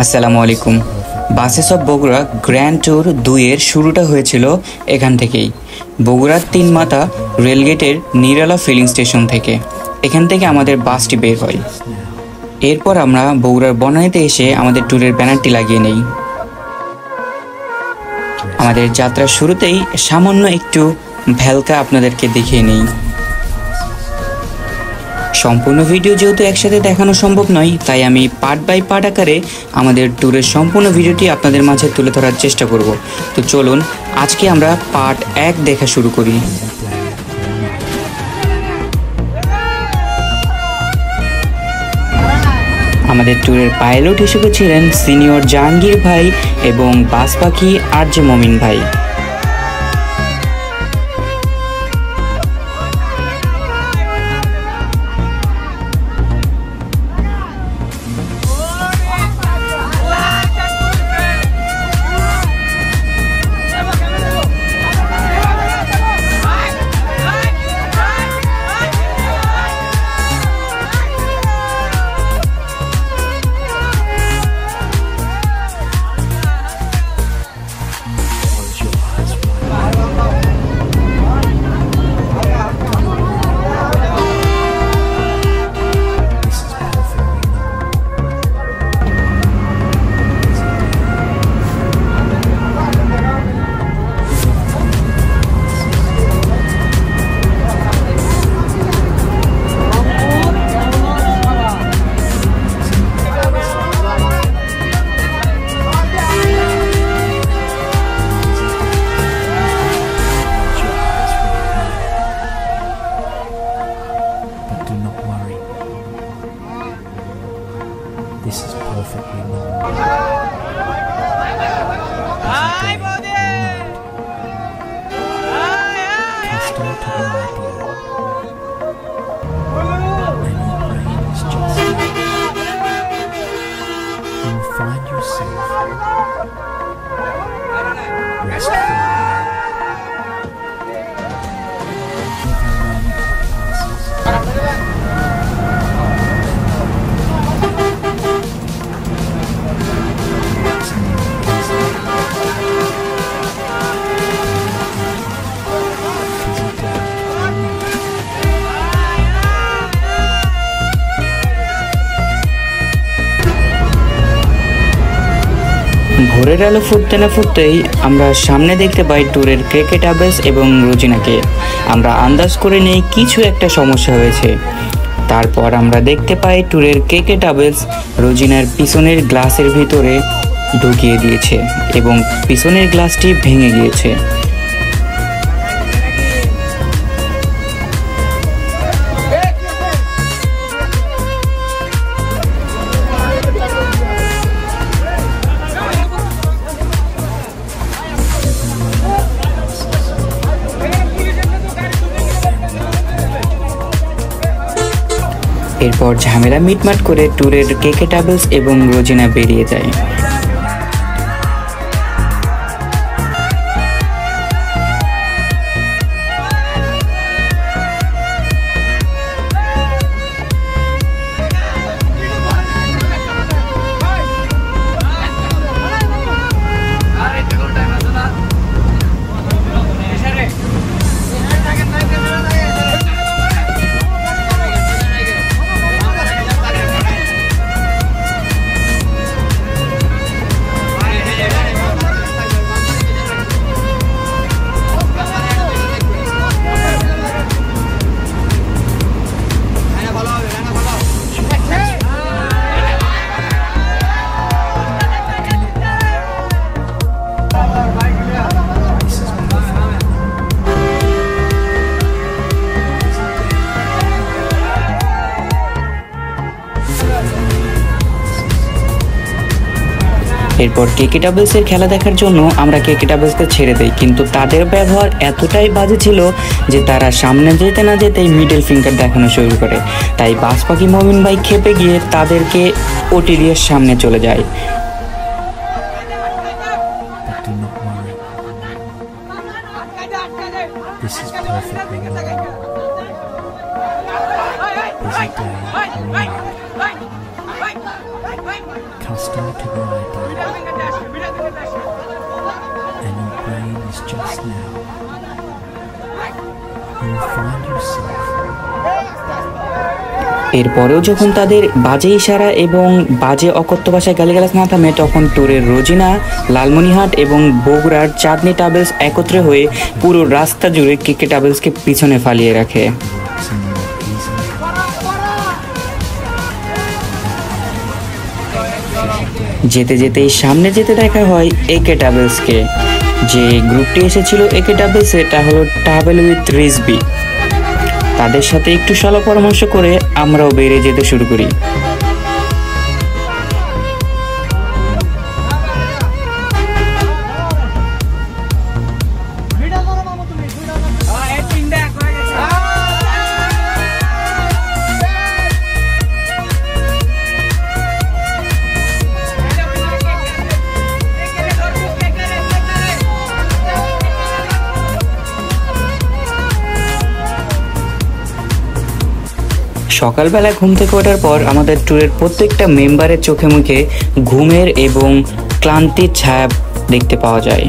আসসালামু আলাইকুম। Buses of Bogura grand tour 2 এর শুরুটা হয়েছিল এখান থেকেই, বগুড়ার 3 মাথা রেলগেটের নিরালা ফিলিং স্টেশন থেকে। এখান থেকে আমাদের বাসটি বের হয়। এরপর আমরা বগুড়ার বনানীতে এসে আমাদের ট্যুরের ব্যানারটি লাগিয়ে নেই। আমাদের যাত্রার শুরুতেই সামান্য একটু ভেলকা আপনাদেরকে দেখিয়ে নেই। সম্পূর্ণ ভিডিও যেহেতু একসাথে দেখানো সম্ভব নয়, তাই আমি পার্ট বাই পার্ট আকারে আমাদের ট্যুরের সম্পূর্ণ ভিডিওটি আপনাদের মাঝে তুলে ধরার চেষ্টা করব। তো চলুন আজকে আমরা পার্ট 1 দেখা শুরু করি। আমাদের ট্যুরের পাইলট হিসেবে ছিলেন সিনিয়র জাহাঙ্গীর ভাই এবং বাস পাখি আরজে মমিন ভাই। This is perfectly normal. Hi, Bodhi! Custom to the idea. And your brain is just you will find yourself restful. ভোরের আলো ফুটতে না ফুটতেই আমরা সামনে দেখতে পাই ট্যুরের কেকে ট্রাভেলস এবং রোজিনাকে। আমরা আন্দাজ করে নেই কিছু একটা সমস্যা হয়েছে। তারপর আমরা দেখতে পাই ট্যুরের কেকে ট্রাভেলস রোজিনার পিছনের গ্লাসের ভিতরে ঢুকিয়ে দিয়েছে এবং পিছনের গ্লাসটি ভেঙে গিয়েছে। এরপর ঝামেলা মিটমাট করে ট্যুরের কেকে ট্রাভেলস এবং রোজিনা বেরিয়ে যায়। এরপর কেকে ট্রাভেলসের খেলা দেখার জন্য আমরা কেকে ট্রাভেলসকে ছেড়ে দেই, কিন্তু তাদের ব্যবহার এতটাই বাজে ছিল যে তারা সামনে যেতে না যেতেই মিডল ফিঙ্গার দেখানো শুরু করে। তাই বাস পাখি মমিন ভাই খেপে গিয়ে তাদেরকে ওটিডিএর সামনে চলে যায়। This is perfectly normal. Busy day or night. accustomed to the idea, and your brain is just now. You will find yourself এরপরেও যখন তাদের বাজে ইশারা এবং বাজে অকথ্য ভাষায় গালিগালাজ না থামে, তখন ট্যুরের রোজিনা, লালমনিরহাট এবং বগুড়ার চাঁদনী ট্রাভেলস একত্রে হয়ে পুরো রাস্তা জুড়ে কেকে ট্রাভেলসকে পিছনে ফালিয়ে রাখে। relaxing more easily. যেতে যেতেই সামনে যেতে দেখা হয় একে ট্রাভেলসকে। যে গ্রুপটি এসেছিল একে ট্রাভেলসে, এটা হলো ট্রাভেল উইথ রিজবি। তাদের সাথে একটু সলা পরামর্শ করে আমরাও বেরিয়ে যেতে শুরু করি। সকালবেলা ঘুম থেকে ওঠার পর আমাদের ট্যুরের প্রত্যেকটা মেম্বারের চোখে মুখে ঘুমের এবং ক্লান্তির ছায়া দেখতে পাওয়া যায়।